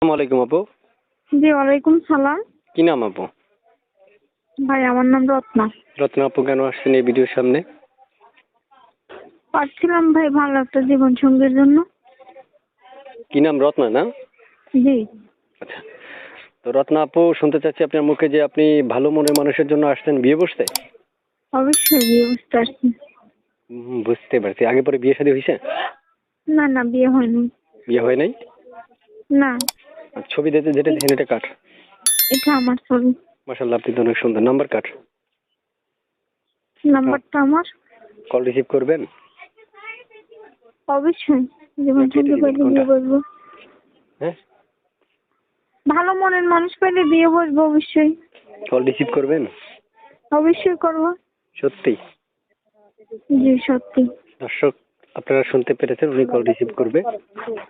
আসসালামু আলাইকুম আপু। জি ওয়ালাইকুম সালাম। কি নাম আপু? ভাই আমার নাম রত্না। রত্না আপু, কেন আসছেন এই ভিডিওর সামনে? পাচ্ছিলাম ভাই ভালো একটা জীবন সঙ্গীর জন্য। কি নাম? রত্না না? জি আচ্ছা, তো রত্না আপু, শুনতে চাচ্ছি আপনার মুখে যে আপনি ভালো মনের মানুষের জন্য আসছেন বিয়ে বসতে। অবশ্যই বিয়ে বুঝতে পারছি। বুঝতে পারছি। আগে পরে বিয়ে শাদী হয়েছে? না না বিয়ে হয়নি। বিয়ে হয় নাই? না আর ছবি যেটা দেখেন এটা কার? এটা আমার ছবি। মাশাআল্লাহ, আপনি তো অনেক সুন্দর। নাম্বার কার? নাম্বারটা আমার। কল রিসিভ করবেন? অবশ্যই জীবন না কেটে সঙ্গী দিবেন পাইলে কোনটা? বিয়ে বসবো। হ্যাঁ, ভালো মনের মানুষ পাইলে বিয়ে বসবো অবশ্যই। কল রিসিভ করবেন? অবশ্যই করবো। সত্যি? জি সত্যি। দর্শক, আপনারা শুনতে পেরেছেন, উনি কল রিসিভ করবে।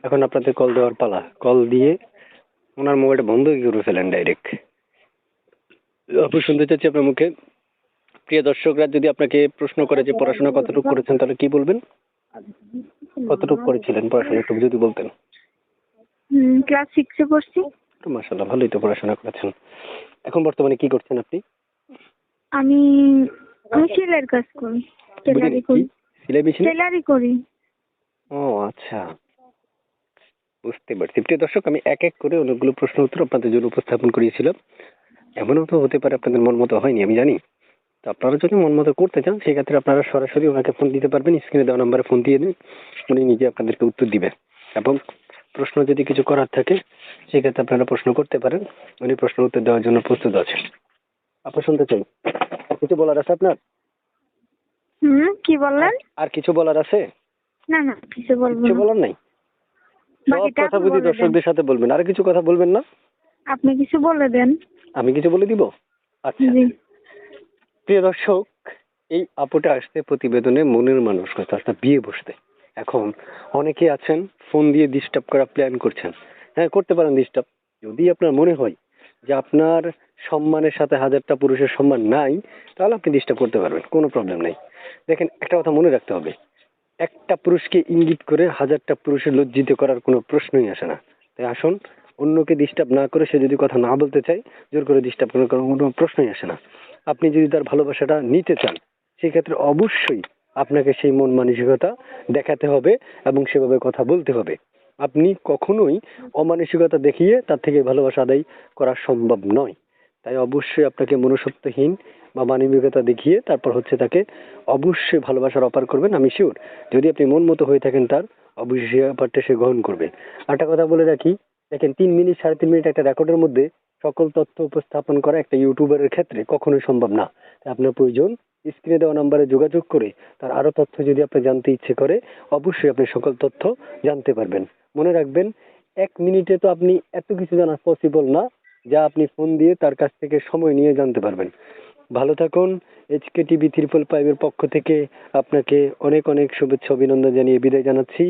এখন আপনাদের কল দেওয়ার পালা। কল দিয়ে ওনার মোবাইলটা বন্ধ করে ফেলেন ডাইরেক্ট। আপু, শুনতে চাচ্ছি আপনার মুখে, প্রিয় দর্শকরা যদি আপনাকে প্রশ্ন করে যে পড়াশোনা কতটুকু করেছেন, তাহলে কি বলবেন? কতটুকু করেছিলেন পড়াশোনা, একটু যদি বলতেন। ক্লাস 6-এ পড়ছি। তো মাশাআল্লাহ, ভালোই তো পড়াশোনা করেছেন। এখন বর্তমানে কি করছেন আপনি? আমি আমি সেলাইয়ের কাজ করি। টেলারি কি করি। সিলাই মেশিন? টেলারি করি। ও আচ্ছা, বুঝতে পারছি। প্রিয় দর্শক, আমি এক এক করে অনেকগুলো প্রশ্ন উত্তর আপনাদের জন্য উপস্থাপন করিয়েছিলাম। এমনও তো হতে পারে আপনাদের মন মতো হয়নি, আমি জানি। তো আপনারা যদি মন মতো করতে চান, সেক্ষেত্রে আপনারা সরাসরি ওনাকে ফোন দিতে পারবেন। স্ক্রিনে দেওয়া নাম্বারে ফোন দিয়ে দিন, উনি নিজে আপনাদেরকে উত্তর দিবেন। এবং প্রশ্ন যদি কিছু করার থাকে, সেক্ষেত্রে আপনারা প্রশ্ন করতে পারেন। উনি প্রশ্ন উত্তর দেওয়ার জন্য প্রস্তুত আছেন। আপনি শুনতে চাই, আর কিছু বলার আছে আপনার? কি বললেন? আর কিছু বলার আছে? না না কিছু বলবো কিছু না। বলার নাই? সব বাকিটা কথা আপনি বুঝি বলে দেন। দর্শকদের সাথে বলবেন, আর কিছু কথা বলবেন না? আপনি কিছু বলে দেন। আমি কিছু বলে দিব? আচ্ছা, জি প্রিয় দর্শক, এই আপুটা আসছে প্রতিবেদনে মনের মানুষ কথা, অর্থাৎ বিয়ে বসতে। এখন অনেকে আছেন ফোন দিয়ে ডিস্টার্ব করা প্ল্যান করছেন। হ্যাঁ, করতে পারেন ডিস্টার্ব। যদি আপনার মনে হয় যে আপনার সম্মানের সাথে হাজারটা পুরুষের সম্মান নাই, তাহলে আপনি ডিস্টার্ব করতে পারবেন, কোনো প্রবলেম নাই। দেখেন, একটা কথা মনে রাখতে হবে, একটা পুরুষকে ইঙ্গিত করে হাজারটা পুরুষের লজ্জিত করার কোনো প্রশ্নই আসে না। তাই আসুন, অন্যকে ডিস্টার্ব না করে, সে যদি কথা না বলতে চায়, জোর করে ডিস্টার্ব করার কোনো প্রশ্নই আসে না। আপনি যদি তার ভালোবাসাটা নিতে চান, সেক্ষেত্রে অবশ্যই আপনাকে সেই মন মানসিকতা দেখাতে হবে এবং সেভাবে কথা বলতে হবে। আপনি কখনোই অমানসিকতা দেখিয়ে তার থেকে ভালোবাসা আদায় করা সম্ভব নয়। তাই অবশ্যই আপনাকে মনুষ্যত্বহীন বা মানবিকতা দেখিয়ে তারপর তাকে অবশ্যই ভালোবাসার অপার করবেন। আমি শিওর, যদি আপনি মন মতো হয়ে থাকেন তার, অবশ্যই সে ব্যাপারটা সে গ্রহণ করবে। একটা কথা বলে রাখি, দেখেন, 3 মিনিট 3.5 মিনিট একটা রেকর্ডের মধ্যে সকল তথ্য উপস্থাপন করা একটা ইউটিউবারের ক্ষেত্রে কখনোই সম্ভব না। তাই আপনার প্রয়োজন স্ক্রিনে দেওয়া নাম্বারে যোগাযোগ করে তার আরো তথ্য যদি আপনি জানতে ইচ্ছে করে, অবশ্যই আপনি সকল তথ্য জানতে পারবেন। মনে রাখবেন, 1 মিনিটে তো আপনি এত কিছু জানা পসিবল না, যা আপনি ফোন দিয়ে তার কাছ থেকে সময় নিয়ে জানতে পারবেন। ভালো থাকুন। এইচকে টিভি 555 এর পক্ষ থেকে আপনাকে অনেক অনেক শুভেচ্ছা অভিনন্দন জানিয়ে বিদায় জানাচ্ছি।